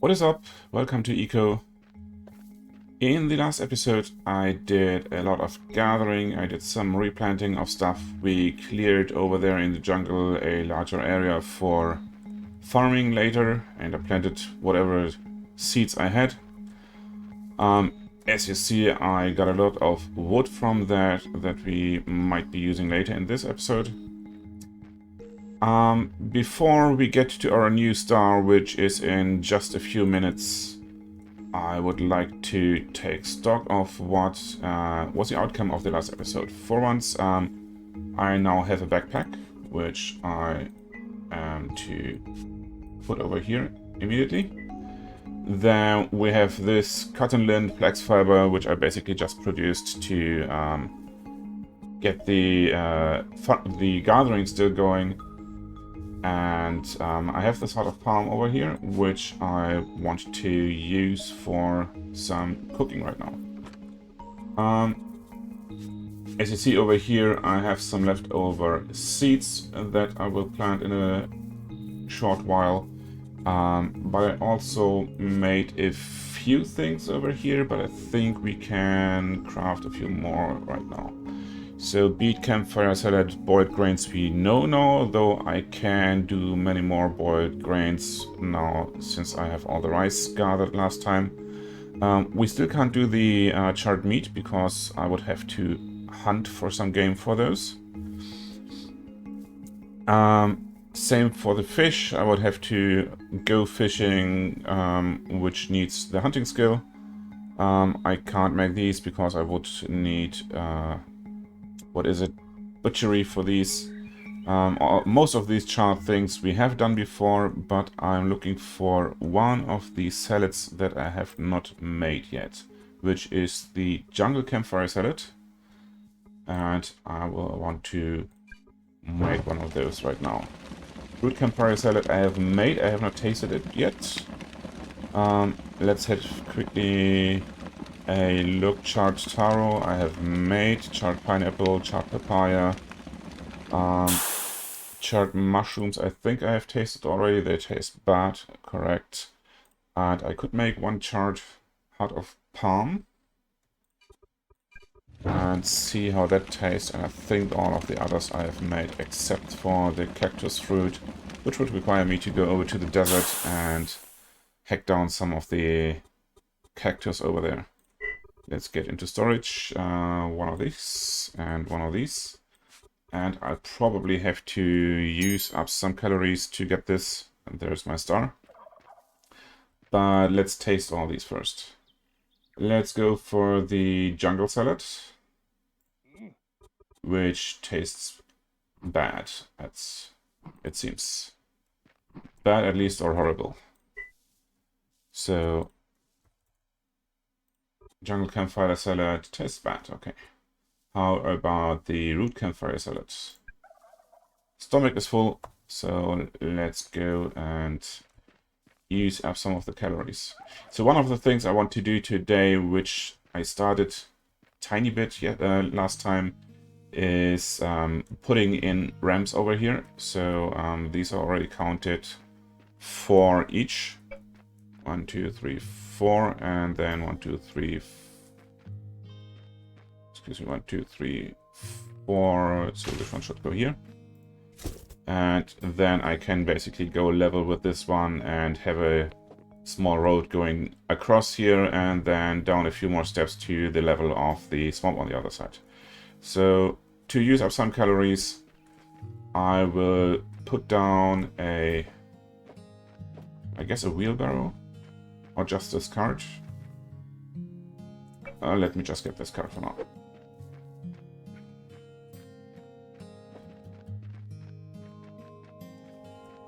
What is up? Welcome to Eco. In the last episode I did a lot of gathering, I did some replanting of stuff. We cleared over there in the jungle a larger area for farming later, and I planted whatever seeds I had. As you see, I got a lot of wood from that we might be using later in this episode. Before we get to our new star, which is in just a few minutes, I would like to take stock of what was the outcome of the last episode. For once, I now have a backpack, which I am to put over here immediately. Then we have this cotton lint flax fiber, which I basically just produced to get the gathering still going. And I have this heart of palm over here, which I want to use for some cooking right now. As you see over here, I have some leftover seeds that I will plant in a short while. But I also made a few things over here, but I think we can craft a few more right now. So beet, campfire salad, boiled grains we know, though I can do many more boiled grains now since I have all the rice gathered last time. We still can't do the charred meat because I would have to hunt for some game for those. Same for the fish, I would have to go fishing, which needs the hunting skill. I can't make these because I would need... butchery for these. Most of these charred things we have done before, but I'm looking for one of the salads that I have not made yet, which is the jungle campfire salad. And I will want to make one of those right now. Root campfire salad I have made, I have not tasted it yet. Let's head quickly a look. Charred taro I have made, charred pineapple, charred papaya, charred mushrooms I think I have tasted already, they taste bad, correct. And I could make one charred heart of palm and see how that tastes, and I think all of the others I have made except for the cactus fruit, which would require me to go over to the desert and hack down some of the cactus over there. Let's get into storage, one of these and one of these. And I'll probably have to use up some calories to get this. And there's my star. But let's taste all these first. Let's go for the jungle salad, which tastes bad. It seems bad at least, or horrible. So... jungle campfire salad tastes bad, okay. How about the root campfire salad? Stomach is full, so let's go and use up some of the calories. So one of the things I want to do today, which I started tiny bit last time, is putting in ramps over here. So these are already counted 4 each. 1, 2, 3, 4, and then 1, 2, 3, excuse me, 1, 2, 3, 4, so this one should go here. And then I can basically go level with this one and have a small road going across here and then down a few more steps to the level of the swamp on the other side. So to use up some calories, I will put down I guess a wheelbarrow. Or just this cart. Let me just get this cart for now.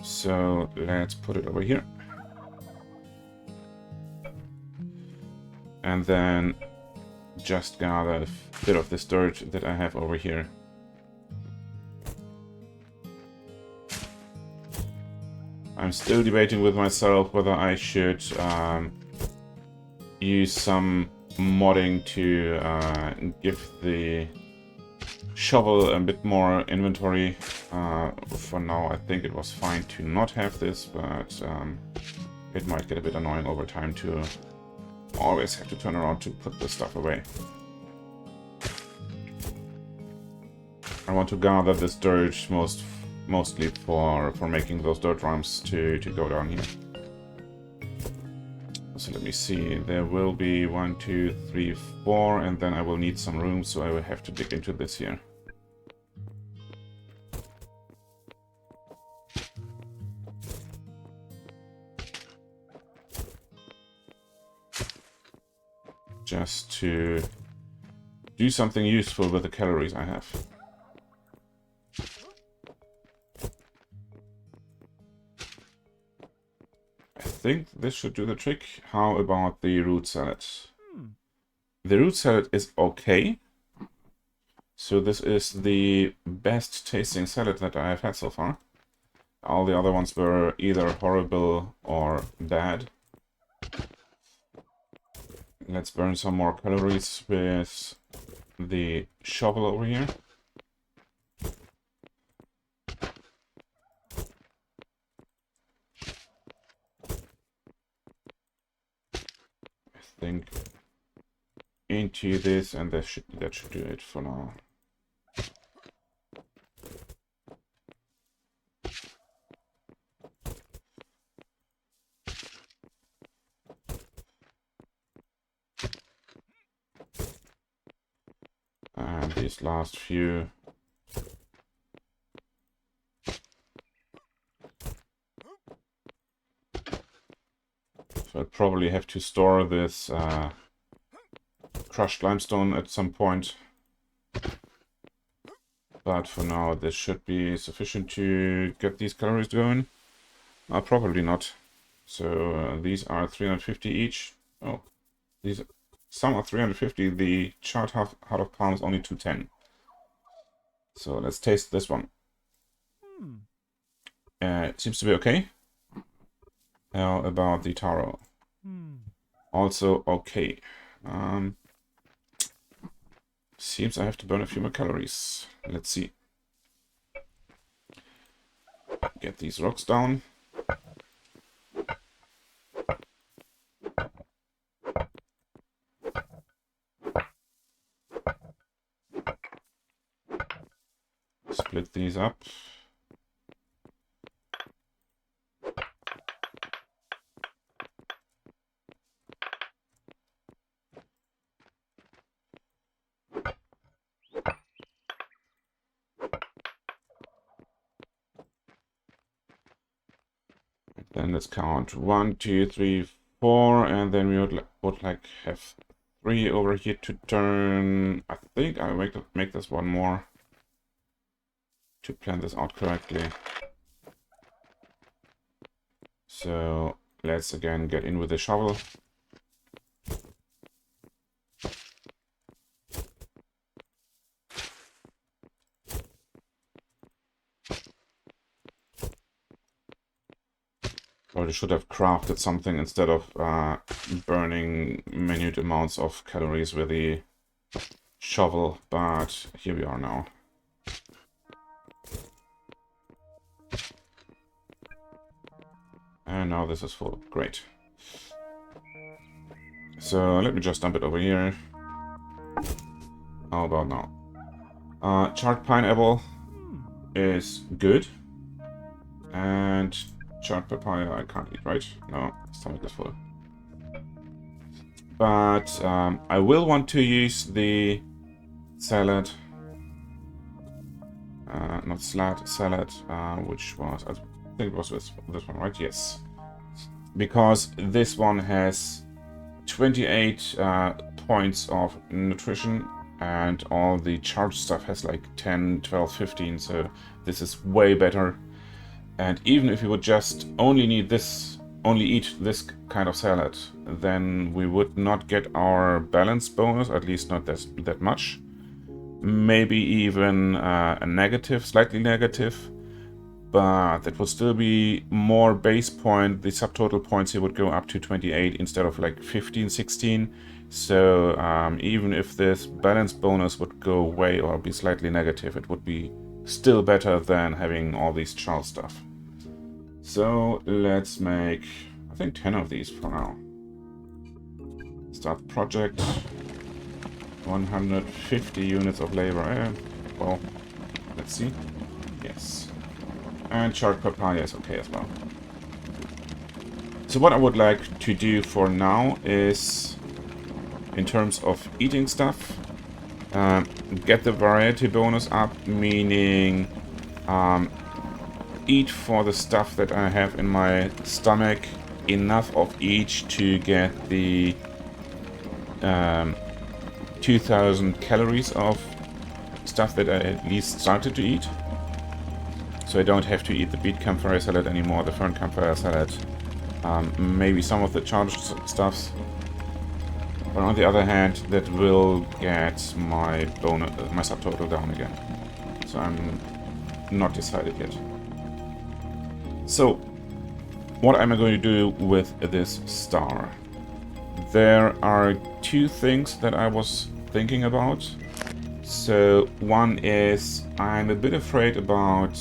So let's put it over here. And then just gather a bit of this dirt that I have over here. I'm still debating with myself whether I should use some modding to give the shovel a bit more inventory. For now I think it was fine to not have this, but it might get a bit annoying over time to always have to turn around to put this stuff away. I want to gather this dirt mostly for making those dirt ramps to go down here. So let me see, there will be 1, 2, 3, 4, and then I will need some room, so I will have to dig into this here. Just to do something useful with the calories I have. I think this should do the trick. How about the root salad? The root salad is okay. So this is the best tasting salad that I have had so far. All the other ones were either horrible or bad. Let's burn some more calories with the shovel over here. I think into this, and that should do it for now. And these last few. So I'll probably have to store this crushed limestone at some point. But for now, this should be sufficient to get these calories going. Probably not. So these are 350 each. Oh, some are 350. The charred heart of palm is only 210. So let's taste this one. It seems to be okay. How about the taro? Also okay. Seems I have to burn a few more calories. Let's see. Get these rocks down. Split these up. Then let's count 1, 2, 3, 4, and then we would like have 3 over here to turn. I think I'll make this one more to plan this out correctly. So let's again get in with the shovel. Probably should have crafted something instead of burning minute amounts of calories with the shovel, but here we are now. And now this is full. Great. So let me just dump it over here. How about now? Charred pineapple is good. And charred papaya I can't eat, right? No, stomach is full. But I will want to use the salad. Not salad, which was, I think it was this one, right? Yes. Because this one has 28 points of nutrition, and all the charged stuff has like 10, 12, 15, so this is way better. And even if you would just only eat this kind of salad, then we would not get our balance bonus, at least not that much. Maybe even a negative, slightly negative, but it would still be more base point. The subtotal points here would go up to 28 instead of like 15, 16. So even if this balance bonus would go away or be slightly negative, it would be still better than having all these child stuff. So let's make, I think 10 of these for now. Start project. 150 units of labor. Well, let's see. Yes. And charred papaya is okay as well. So what I would like to do for now is, in terms of eating stuff, get the variety bonus up, meaning eat for the stuff that I have in my stomach, enough of each to get the 2000 calories of stuff that I at least started to eat. So I don't have to eat the beet campfire salad anymore, the fern campfire salad, maybe some of the charged stuffs. But on the other hand, that will get my bonus, my subtotal down again. So I'm not decided yet. So, what am I going to do with this star? There are two things that I was thinking about. So, one is I'm a bit afraid about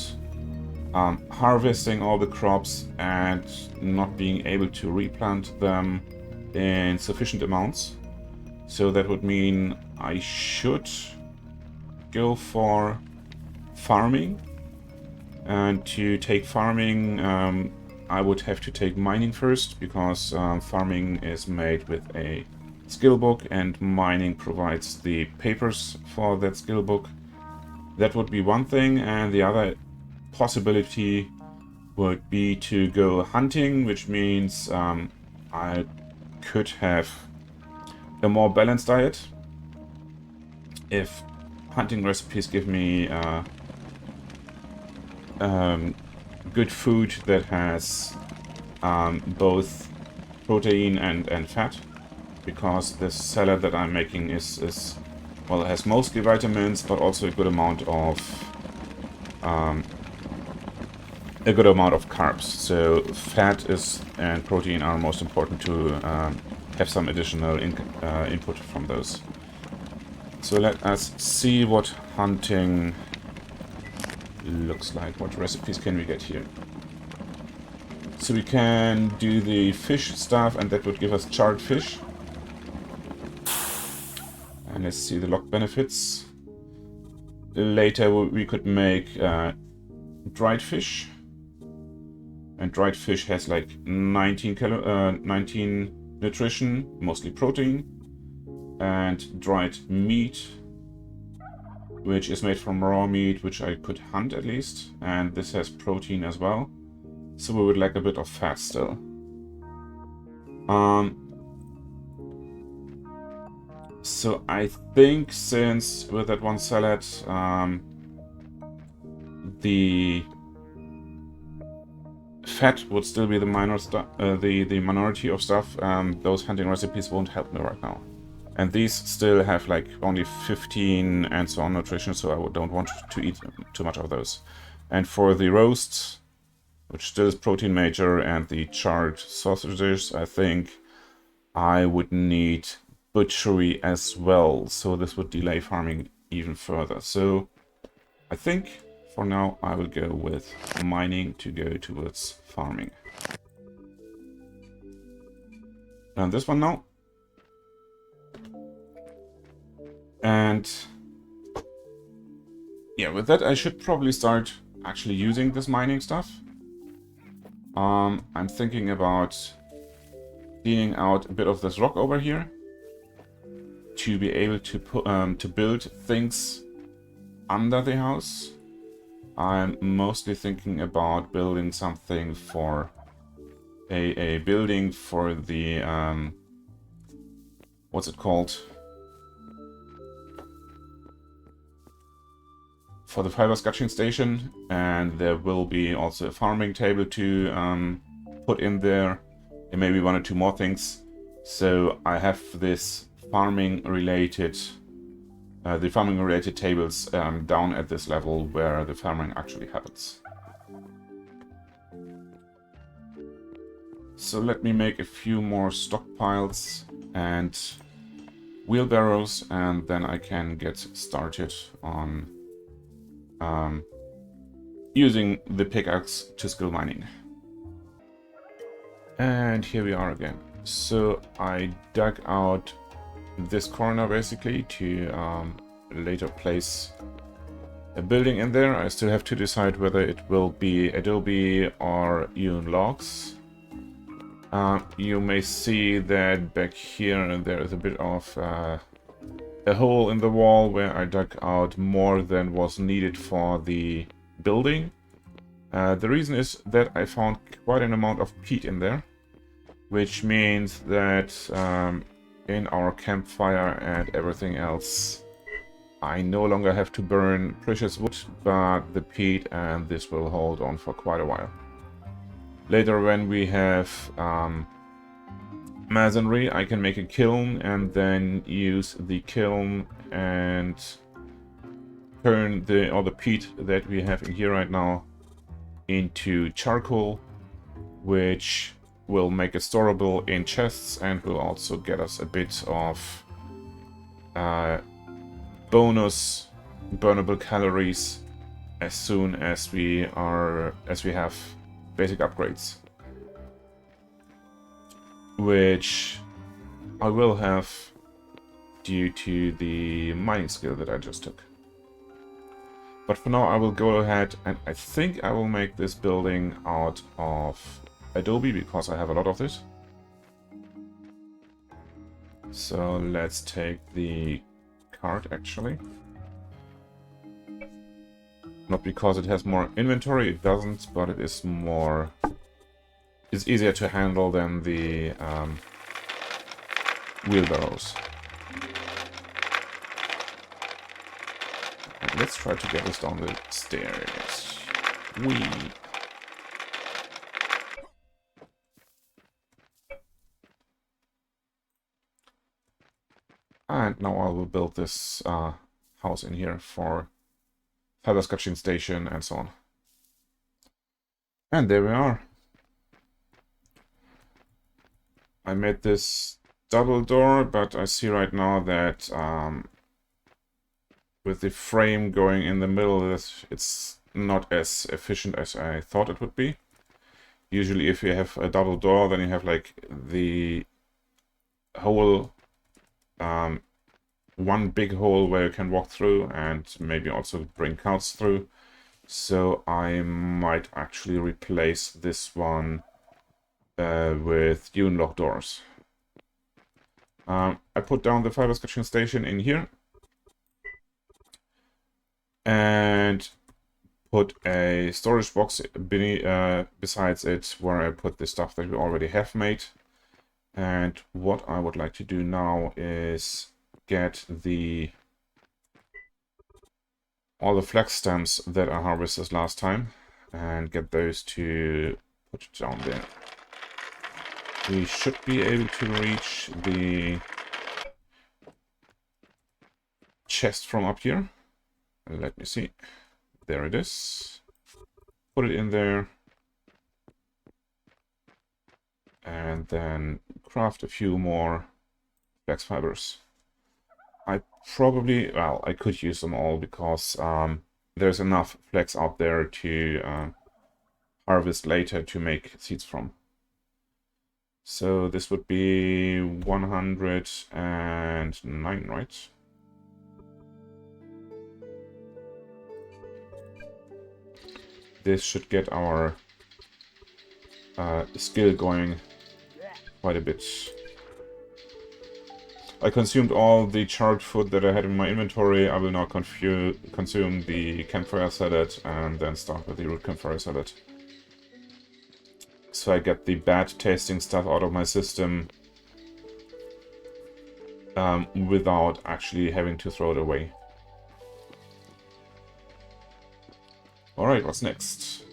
harvesting all the crops and not being able to replant them in sufficient amounts. So that would mean I should go for farming. And to take farming, I would have to take mining first, because farming is made with a skill book and mining provides the papers for that skill book. That would be one thing, and the other possibility would be to go hunting, which means I could have a more balanced diet. If hunting recipes give me good food that has both protein and fat, because the salad that I'm making is well, it has mostly vitamins, but also a good amount of carbs. So fat and protein are most important to have some additional input from those. So let us see what hunting looks like. What recipes can we get here? So we can do the fish stuff, and that would give us charred fish. And let's see the log benefits. Later we could make dried fish. And dried fish has like 19 nutrition, mostly protein. And dried meat, which is made from raw meat, which I could hunt at least. And this has protein as well. So we would like a bit of fat still. So I think, since with that one salad, the fat would still be the minority of stuff, those hunting recipes won't help me right now. And these still have like only 15 and so on nutrition, so I don't want to eat too much of those. And for the roasts, which still is protein major, and the charred sausages, I think I would need butchery as well, so this would delay farming even further. So I think for now I will go with mining to go towards farming. And this one now. And yeah, with that I should probably start actually using this mining stuff. I'm thinking about cleaning out a bit of this rock over here to be able to build things under the house. I'm mostly thinking about building something for a building for the what's it called? For the fiber scratching station, and there will be also a farming table to put in there, and maybe one or two more things. So I have this farming related tables down at this level where the farming actually happens. So let me make a few more stockpiles and wheelbarrows, and then I can get started on using the pickaxe to skill mining. And here we are again. So I dug out this corner basically to later place a building in there. I still have to decide whether it will be adobe or hewn logs. You may see that back here there is a bit of a hole in the wall where I dug out more than was needed for the building. The reason is that I found quite an amount of peat in there, which means that in our campfire and everything else, I no longer have to burn precious wood, but the peat, and this will hold on for quite a while. Later, when we have masonry, I can make a kiln and then use the kiln and turn all the peat that we have in here right now into charcoal, which will make it storable in chests and will also get us a bit of bonus burnable calories as soon as we have basic upgrades, which I will have due to the mining skill that I just took. But for now I will go ahead and I think I will make this building out of adobe because I have a lot of this. So let's take the cart actually. Not because it has more inventory, it doesn't, but it is more... It's easier to handle than the wheelbarrows. And let's try to get this down the stairs. Whee! And now I will build this house in here for feather sketching station and so on. And there we are. I made this double door, but I see right now that with the frame going in the middle, it's not as efficient as I thought it would be. Usually if you have a double door, then you have like the whole one big hole where you can walk through and maybe also bring carts through. So I might actually replace this one with hewn log doors. I put down the fiber sketching station in here and put a storage box besides it where I put the stuff that we already have made. And what I would like to do now is get all the flax stems that I harvested last time and get those to put it down there. We should be able to reach the chest from up here. Let me see. There it is. Put it in there. And then craft a few more flax fibers. I probably, well, I could use them all because there's enough flax out there to harvest later to make seeds from. So this would be 109, right? This should get our skill going quite a bit. I consumed all the charred food that I had in my inventory. I will now consume the campfire salad and then start with the root campfire salad. So I get the bad tasting stuff out of my system without actually having to throw it away. Alright, what's next?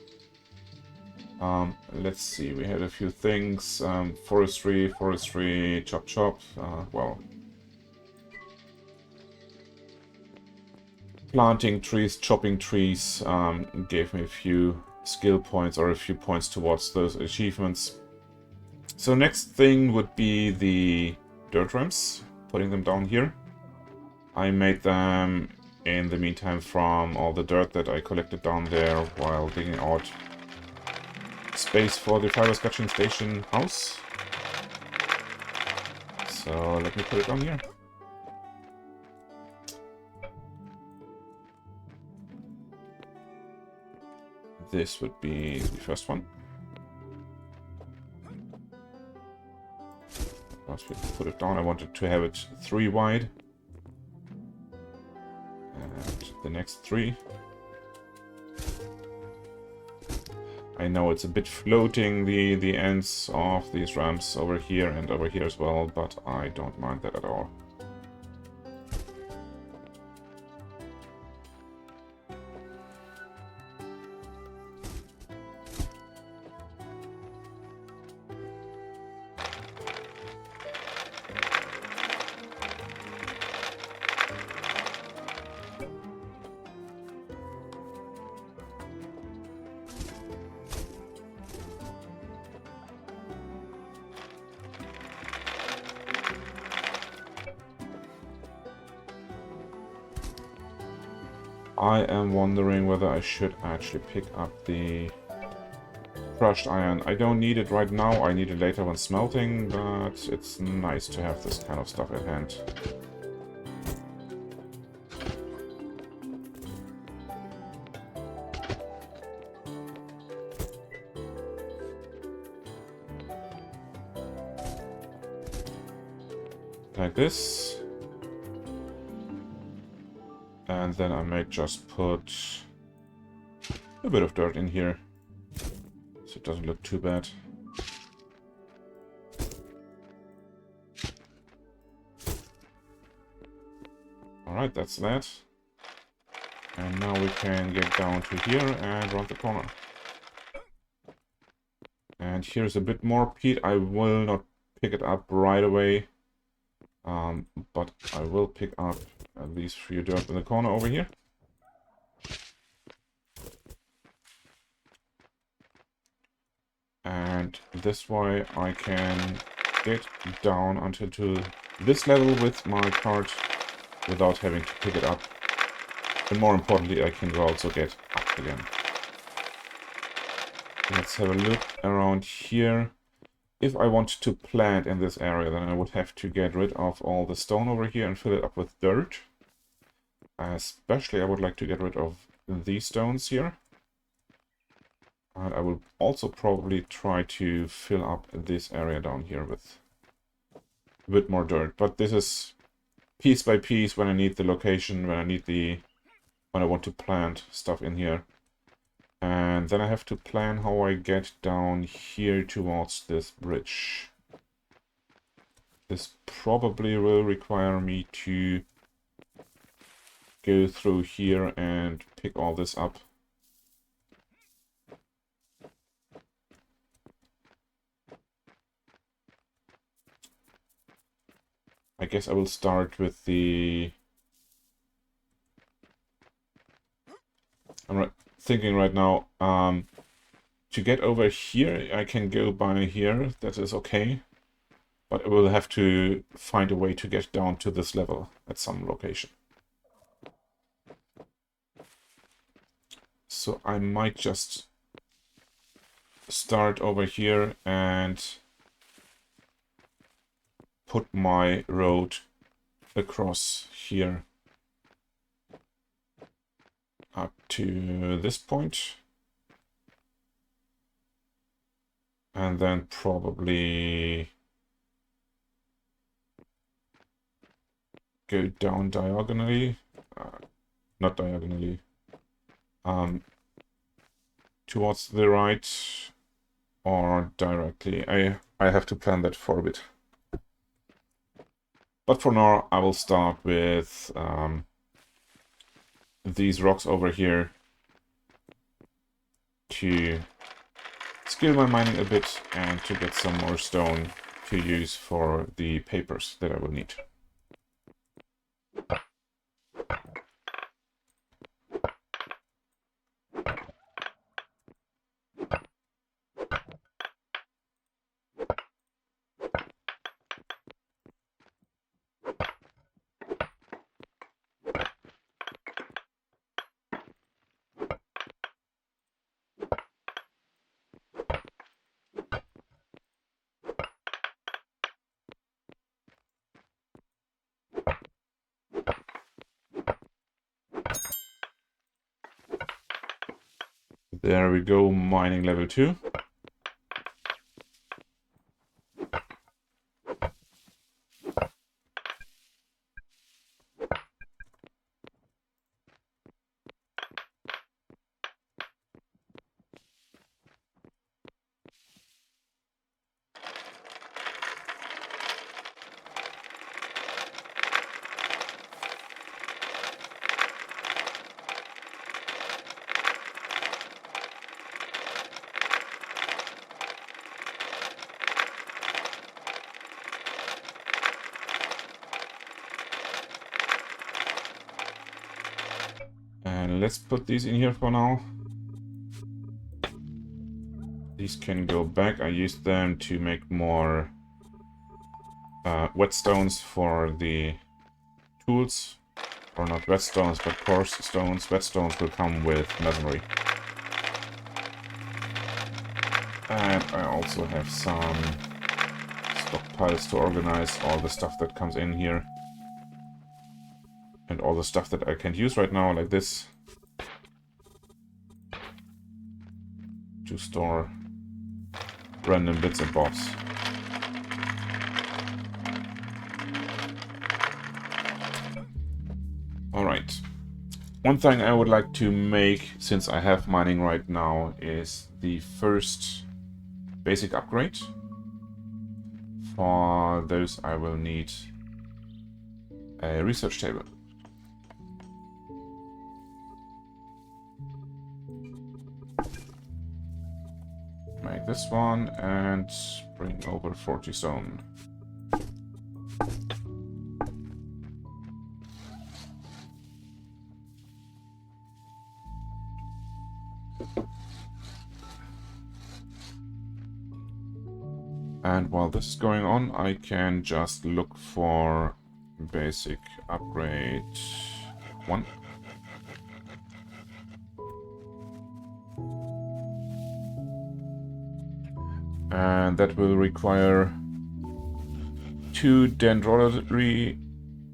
Let's see, we had a few things. Forestry, chop. Well, planting trees, chopping trees gave me a few skill points or a few points towards those achievements. So next thing would be the dirt ramps, putting them down here. I made them in the meantime from all the dirt that I collected down there while digging out space for the fiber sketching station house. So let me put it on here. This would be the first one. Once we put it down, I wanted to have it 3 wide. And the next 3. I know it's a bit floating, the ends of these ramps over here and over here as well, but I don't mind that at all. I am wondering whether I should actually pick up the crushed iron. I don't need it right now, I need it later when smelting, but it's nice to have this kind of stuff at hand. Like this. And then I may just put a bit of dirt in here, so it doesn't look too bad. Alright, that's that. And now we can get down to here and round the corner. And here's a bit more peat. I will not pick it up right away, but I will pick up at least few dirt in the corner over here. And this way I can get down until to this level with my cart without having to pick it up. And more importantly, I can also get up again. Let's have a look around here. If I want to plant in this area, then I would have to get rid of all the stone over here and fill it up with dirt. Especially I would like to get rid of these stones here. And I will also probably try to fill up this area down here with a bit more dirt. But this is piece by piece when I need the location, when I want to plant stuff in here. And then I have to plan how I get down here towards this bridge. This probably will require me to go through here and pick all this up. I guess I will start with the... I'm thinking right now, to get over here, I can go by here, that is okay. But I will have to find a way to get down to this level at some location. So I might just start over here and put my road across here up to this point, and then probably go down diagonally, not diagonally, towards the right or directly. I have to plan that for a bit. But for now, I will start with these rocks over here to skill my mining a bit and to get some more stone to use for the papers that I will need. There we go, mining level 2. And let's put these in here for now. These can go back. I used them to make more whetstones for the tools. Or not whetstones, but coarse stones. Whetstones will come with masonry. And I also have some stockpiles to organize all the stuff that comes in here. And all the stuff that I can't use right now, like this. To store random bits and bobs. Alright. One thing I would like to make, since I have mining right now, is the first basic upgrade. For those I will need a research table. Make this one and bring over 40 stone. And while this is going on, I can just look for basic upgrade 1. And that will require 2 dendrology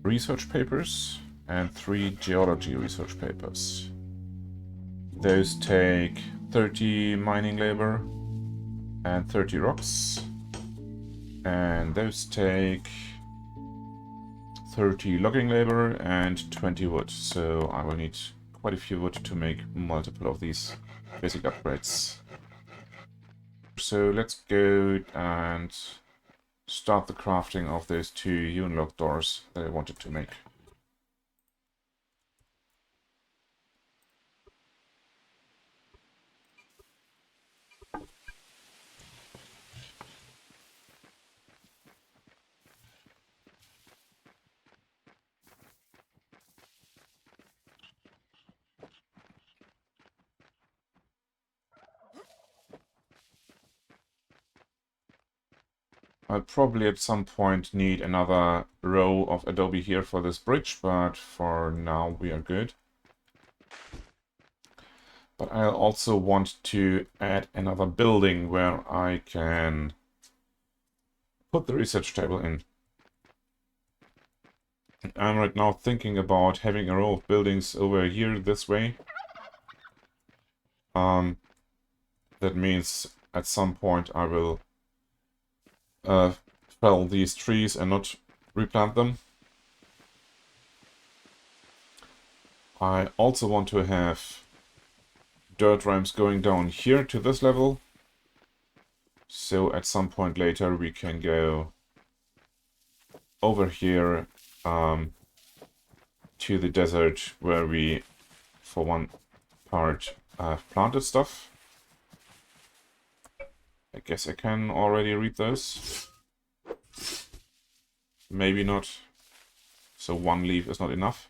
research papers and 3 geology research papers. Those take 30 mining labor and 30 rocks. And those take 30 logging labor and 20 wood. So I will need quite a few wood to make multiple of these basic upgrades. So let's go and start the crafting of those 2 unlock doors that I wanted to make. I'll probably at some point need another row of Adobe here for this bridge, but for now we are good. But I also want to add another building where I can put the research table in. I'm right now thinking about having a row of buildings over here this way. That means at some point I will fell these trees and not replant them. I also want to have dirt ramps going down here to this level. So at some point later we can go over here to the desert where we, for one part, planted stuff. I guess I can already read those. Maybe not. So 1 leaf is not enough.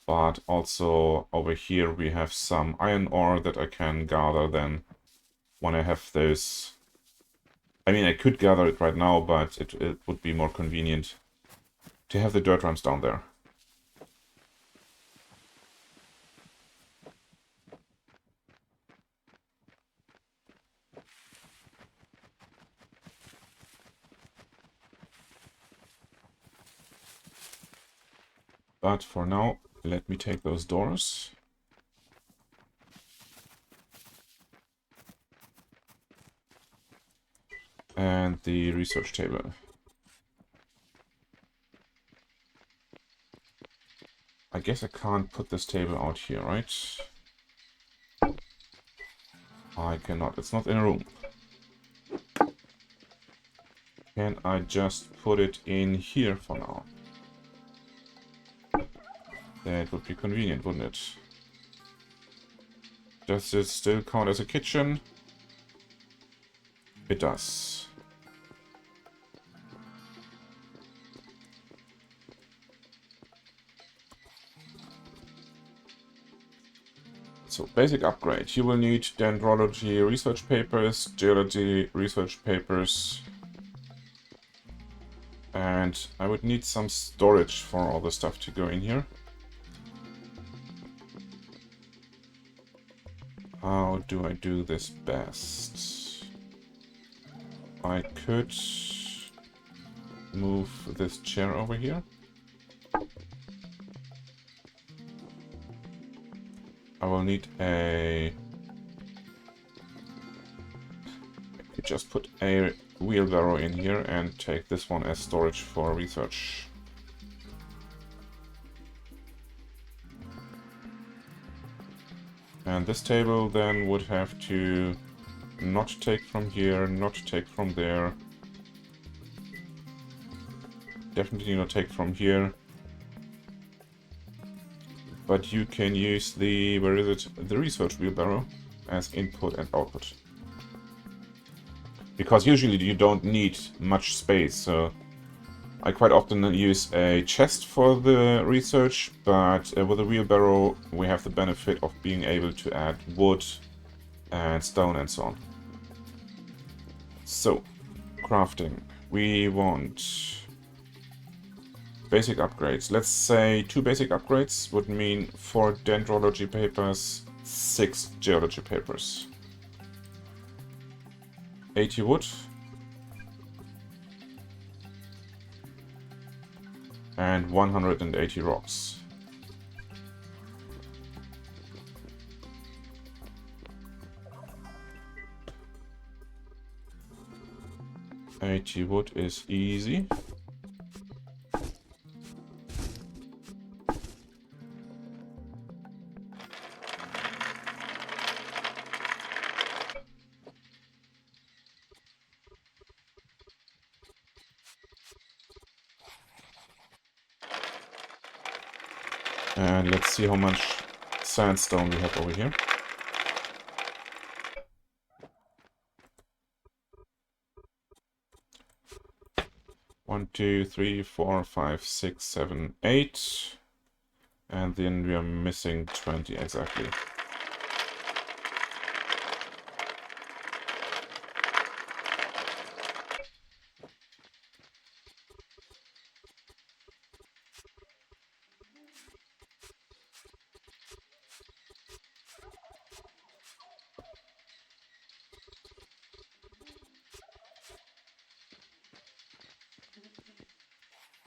But also over here we have some iron ore that I can gather then when I have those. I mean, I could gather it right now, but it would be more convenient to have the dirt ramps down there. But for now, let me take those doors. And the research table. I guess I can't put this table out here, right? I cannot. It's not in a room. Can I just put it in here for now? That would be convenient, wouldn't it? Does it still count as a kitchen? It does. So, basic upgrade. You will need dendrology research papers, geology research papers, and I would need some storage for all the stuff to go in here. How do I do this best? I could move this chair over here. I will need a... I could just put a wheelbarrow in here and take this one as storage for research. And this table then would have to not take from here, not take from there. Definitely not take from here. But you can use the, where is it? The research wheelbarrow as input and output. Because usually you don't need much space, so I quite often use a chest for the research, but with a wheelbarrow we have the benefit of being able to add wood and stone and so on. So, crafting. We want basic upgrades. Let's say 2 basic upgrades would mean 4 dendrology papers, 6 geology papers. 80 wood. And 180 rocks. $80 wood is easy. And let's see how much sandstone we have over here. One, two, three, four, five, six, 7, 8. And then we are missing 20 exactly.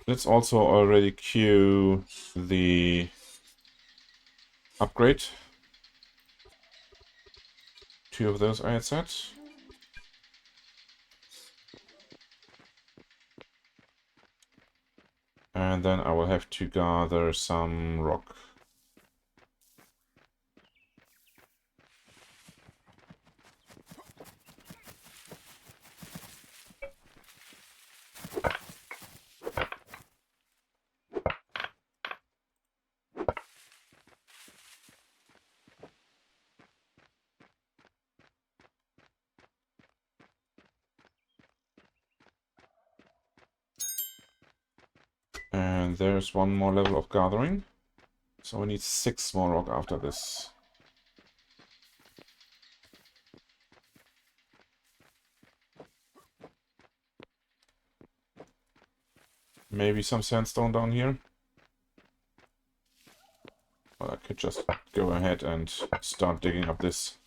Let's also already queue the upgrade. 2 of those I had set. And then I will have to gather some rock. And there's one more level of gathering. So we need 6 more rock after this. Maybe some sandstone down here. Well, I could just go ahead and start digging up this.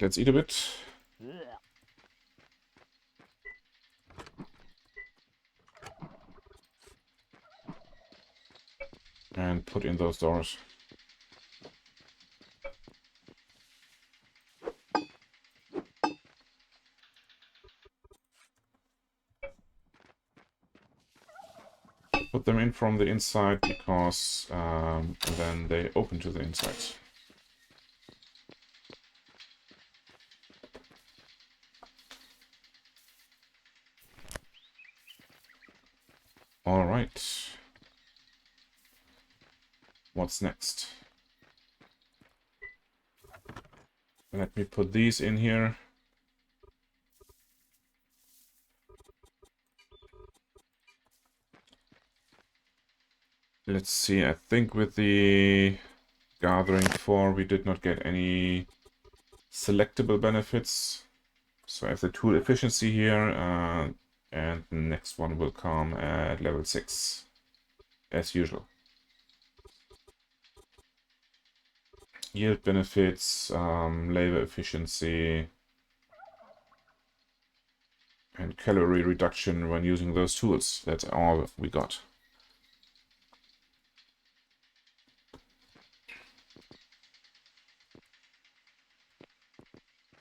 Alright, let's eat a bit. And put in those doors. Put them in from the inside because then they open to the inside. Alright. What's next? Let me put these in here. Let's see, I think with the Gathering 4 we did not get any selectable benefits. So I have the tool efficiency here, and the next one will come at level 6, as usual. Yield benefits, labor efficiency, and calorie reduction when using those tools. That's all we got.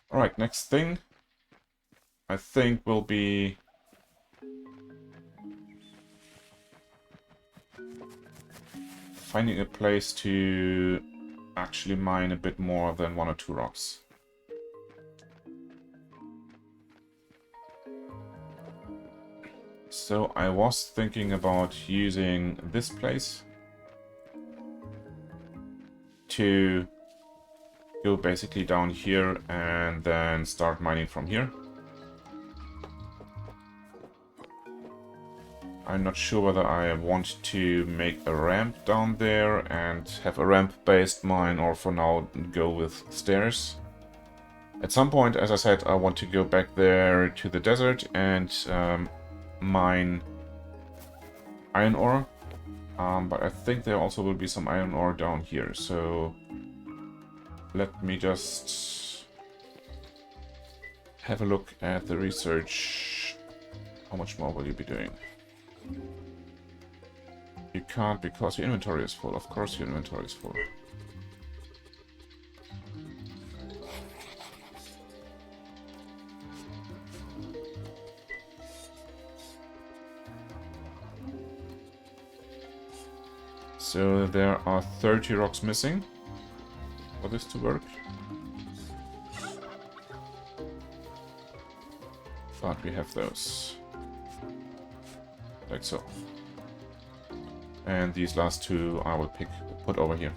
Alright, next thing I think will be finding a place to actually mine a bit more than 1 or 2 rocks. So I was thinking about using this place to go basically down here and then start mining from here. I'm not sure whether I want to make a ramp down there and have a ramp-based mine, or for now go with stairs. At some point, as I said, I want to go back there to the desert and mine iron ore. But I think there also will be some iron ore down here, so let me just have a look at the research. How much more will you be doing? You can't because your inventory is full. Of course your inventory is full. So there are 30 rocks missing for this to work. But we have those. Like so. And these last 2 I will put over here.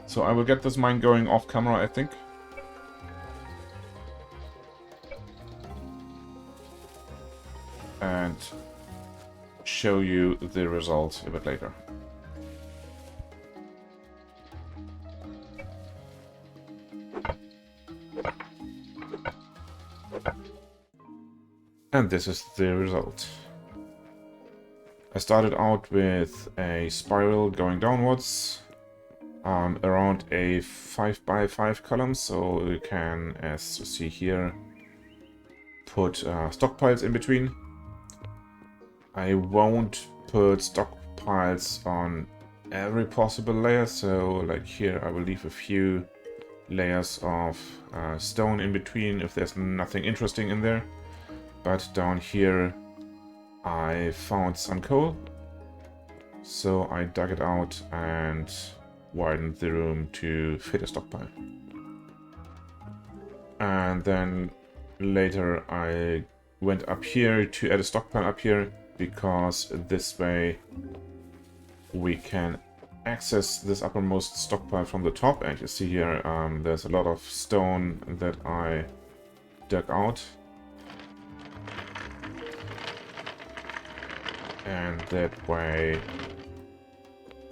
So I will get this mine going off camera, I think. And show you the result a bit later. And this is the result. I started out with a spiral going downwards around a 5x5 column, so you can, as you see here, put stockpiles in between. I won't put stockpiles on every possible layer, so like here I will leave a few layers of stone in between if there's nothing interesting in there. But down here I found some coal, so I dug it out and widened the room to fit a stockpile. And then later I went up here to add a stockpile up here, because this way we can access this uppermost stockpile from the top. And you see here there's a lot of stone that I dug out. And that way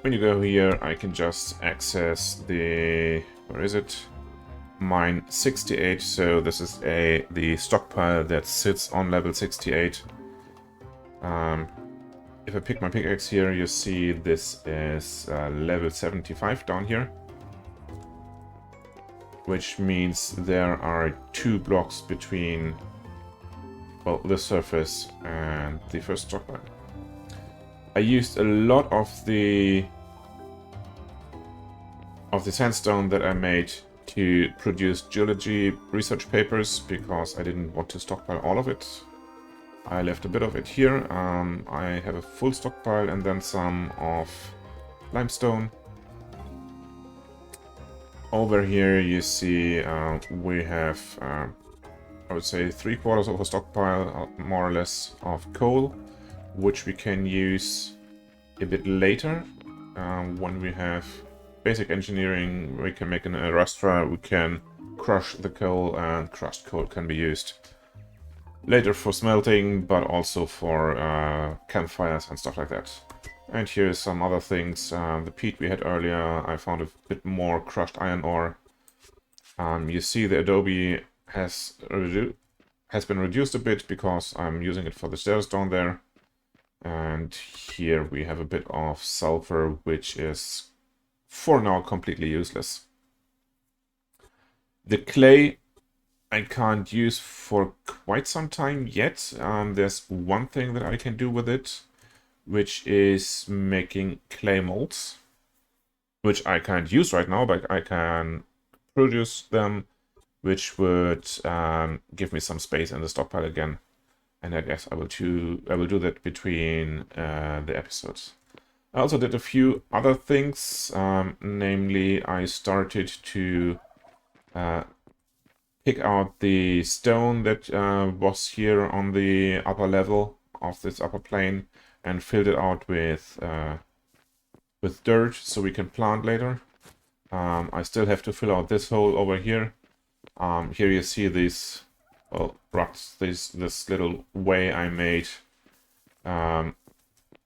When you go here, I can just access the, where is it? Mine 68, so this is the stockpile that sits on level 68. If I pick my pickaxe here, you see this is level 75 down here. Which means there are 2 blocks between, well, the surface and the first stockpile. I used a lot of the sandstone that I made to produce geology research papers because I didn't want to stockpile all of it. I left a bit of it here. I have a full stockpile and then some of limestone. Over here you see we have, I would say, 3/4 of a stockpile, more or less, of coal, which we can use a bit later when we have basic engineering. We can make an arrastra, we can crush the coal, and crushed coal can be used later for smelting, but also for campfires and stuff like that. And here's some other things. The peat we had earlier, I found a bit more crushed iron ore. You see the adobe has been reduced a bit because I'm using it for the stairs down there. And here we have a bit of sulfur, which is for now completely useless. The clay I can't use for quite some time yet. There's one thing that I can do with it, which is making clay molds, which I can't use right now, but I can produce them, which would give me some space in the stockpile again. And I guess I will do that between the episodes. I also did a few other things, namely I started to pick out the stone that was here on the upper level of this upper plane and filled it out with dirt so we can plant later. I still have to fill out this hole over here. Here you see these, well, rocks, this little way I made,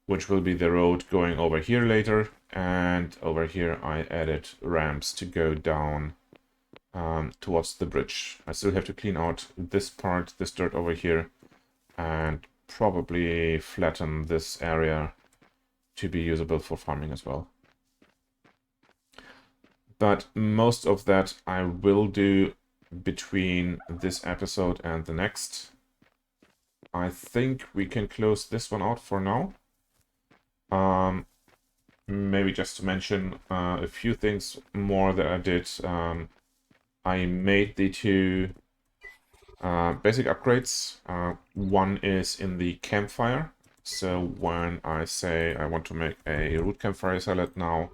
which will be the road going over here later. And over here I added ramps to go down towards the bridge. I still have to clean out this part, this dirt over here, and probably flatten this area to be usable for farming as well. But most of that I will do between this episode and the next. I think we can close this one out for now. Maybe just to mention a few things more that I did. I made the 2 basic upgrades. One is in the campfire. So when I say I want to make a root campfire salad now,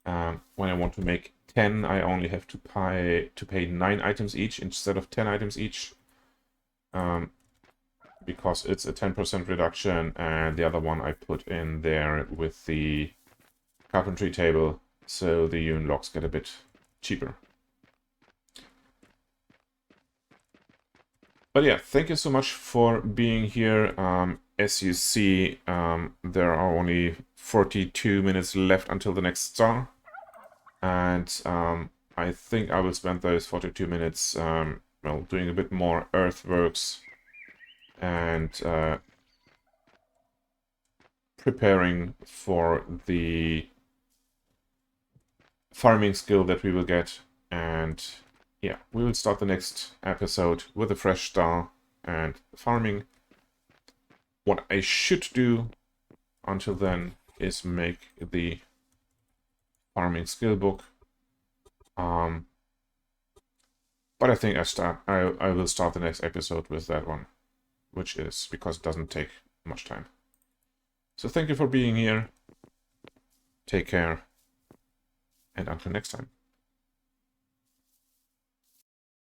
when I want to make 10, I only have to pay 9 items each instead of 10 items each. Because it's a 10% reduction, and the other one I put in there with the carpentry table, so the hewn logs get a bit cheaper. But yeah, thank you so much for being here. As you see, there are only 42 minutes left until the next star. And I think I will spend those 42 minutes well, doing a bit more earthworks and preparing for the farming skill that we will get. And yeah, we will start the next episode with a fresh star and farming. What I should do until then is make the farming skill book. But I think I will start the next episode with that one, which is because it doesn't take much time. So thank you for being here. Take care, and until next time.